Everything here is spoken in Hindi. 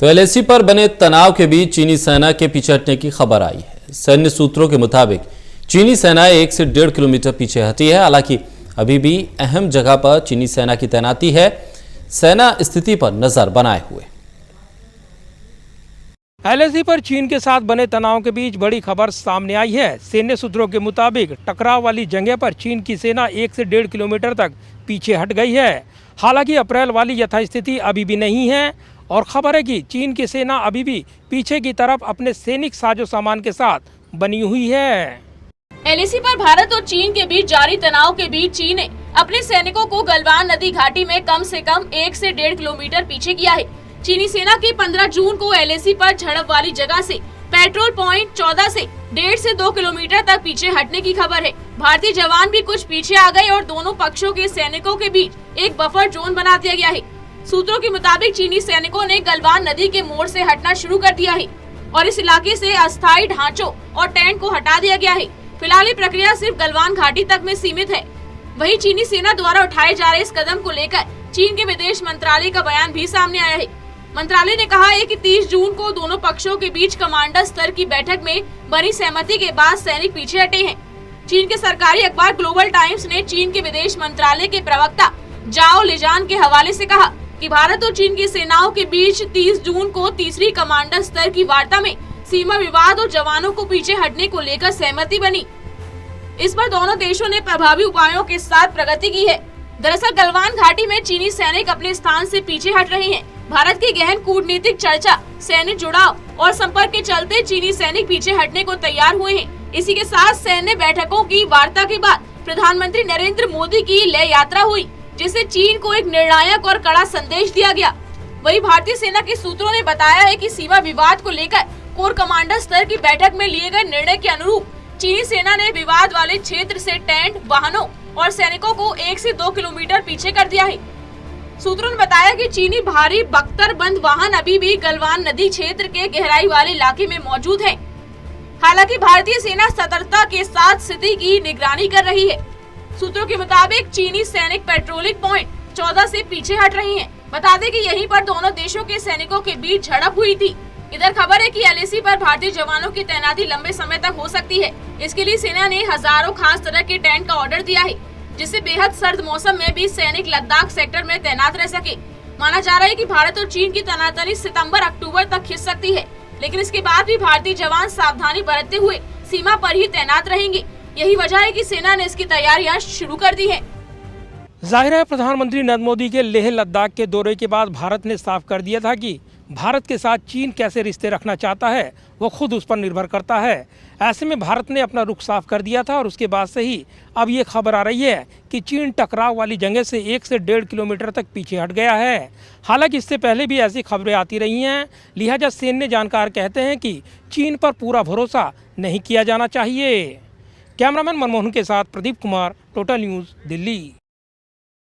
तो एलएसी पर बने तनाव के बीच चीनी सेना के पीछे हटने की खबर आई है। सैन्य सूत्रों के मुताबिक चीनी सेना 1 से 1.5 किलोमीटर पीछे हटी है। हालांकि अभी भी अहम जगह पर चीनी सेना की तैनाती है। सेना स्थिति पर नजर बनाए हुए। एलएसी पर चीन के साथ बने तनाव के बीच बड़ी खबर सामने आई है। सैन्य सूत्रों के मुताबिक टकराव वाली जगह पर चीन की सेना 1 से 1.5 किलोमीटर तक पीछे हट गई है। हालांकि अप्रैल वाली यथास्थिति अभी भी नहीं है और खबर है कि चीन की सेना अभी भी पीछे की तरफ अपने सैनिक साजो सामान के साथ बनी हुई है। एलएसी पर भारत और चीन के बीच जारी तनाव के बीच चीन ने अपने सैनिकों को गलवान नदी घाटी में कम से कम 1 से 1.5 किलोमीटर पीछे किया है। चीनी सेना की 15 जून को एलएसी पर झड़प वाली जगह से पेट्रोल पॉइंट 14 से 1.5 से 2 किलोमीटर तक पीछे हटने की खबर है। भारतीय जवान भी कुछ पीछे आ गए और दोनों पक्षों के सैनिकों के बीच एक बफर जोन बना दिया गया है। सूत्रों के मुताबिक चीनी सैनिकों ने गलवान नदी के मोड़ से हटना शुरू कर दिया है और इस इलाके से अस्थायी ढांचों और टेंट को हटा दिया गया है। फिलहाल ये प्रक्रिया सिर्फ गलवान घाटी तक में सीमित है। वहीं चीनी सेना द्वारा उठाए जा रहे इस कदम को लेकर चीन के विदेश मंत्रालय का बयान भी सामने आया है। मंत्रालय ने कहा है कि 30 जून को दोनों पक्षों के बीच कमांडर स्तर की बैठक में बनी सहमति के बाद सैनिक पीछे हटे हैं। चीन के सरकारी अखबार ग्लोबल टाइम्स ने चीन के विदेश मंत्रालय के प्रवक्ता जाओ लिजान के हवाले से कहा कि भारत और चीन की सेनाओं के बीच 30 जून को तीसरी कमांडर स्तर की वार्ता में सीमा विवाद और जवानों को पीछे हटने को लेकर सहमति बनी। इस पर दोनों देशों ने प्रभावी उपायों के साथ प्रगति की है। दरअसल गलवान घाटी में चीनी सैनिक अपने स्थान से पीछे हट रहे हैं। भारत की गहन कूटनीतिक चर्चा, सैन्य जुड़ाव और संपर्क के चलते चीनी सैनिक पीछे हटने को तैयार हुए हैं। इसी के साथ सैन्य बैठकों की वार्ता के बाद प्रधानमंत्री नरेंद्र मोदी की लेह यात्रा हुई, जिससे चीन को एक निर्णायक और कड़ा संदेश दिया गया। वहीं भारतीय सेना के सूत्रों ने बताया है कि सीमा विवाद को लेकर कोर कमांडर स्तर की बैठक में लिए गए निर्णय के अनुरूप चीनी सेना ने विवाद वाले क्षेत्र से टेंट, वाहनों और सैनिकों को 1 से 2 किलोमीटर पीछे कर दिया है। सूत्रों ने बताया कि चीनी भारी बख्तरबंद वाहन अभी भी गलवान नदी क्षेत्र के गहराई वाले इलाके में मौजूद हैं। हालांकि भारतीय सेना सतर्कता के साथ स्थिति की निगरानी कर रही है। सूत्रों के मुताबिक चीनी सैनिक पेट्रोलिंग पॉइंट 14 से पीछे हट रहे हैं। बता दें कि यहीं पर दोनों देशों के सैनिकों के बीच झड़प हुई थी। इधर खबर है कि एलएसी पर भारतीय जवानों की तैनाती लंबे समय तक हो सकती है। इसके लिए सेना ने हजारों खास तरह के टेंट का ऑर्डर दिया है, जिससे बेहद सर्द मौसम में भी सैनिक लद्दाख सेक्टर में तैनात रह सके। माना जा रहा है कि भारत और चीन की तैनाती सितंबर-अक्टूबर तक खिंच सकती है, लेकिन इसके बाद भी भारतीय जवान सावधानी बरतते हुए सीमा पर ही तैनात रहेंगे। यही वजह है कि सेना ने इसकी तैयारियां शुरू कर दी है। जाहिर है प्रधानमंत्री नरेंद्र मोदी के लेह लद्दाख के दौरे के बाद भारत ने साफ कर दिया था कि भारत के साथ चीन कैसे रिश्ते रखना चाहता है वो खुद उस पर निर्भर करता है। ऐसे में भारत ने अपना रुख साफ कर दिया था और उसके बाद से ही अब ये खबर आ रही है कि चीन टकराव वाली जगह से 1 से 1.5 किलोमीटर तक पीछे हट गया है। हालांकि इससे पहले भी ऐसी खबरें आती रही हैं, लिहाजा सैन्य जानकार कहते हैं कि चीन पर पूरा भरोसा नहीं किया जाना चाहिए। कैमरामैन मनमोहन के साथ प्रदीप कुमार, टोटल न्यूज़, दिल्ली।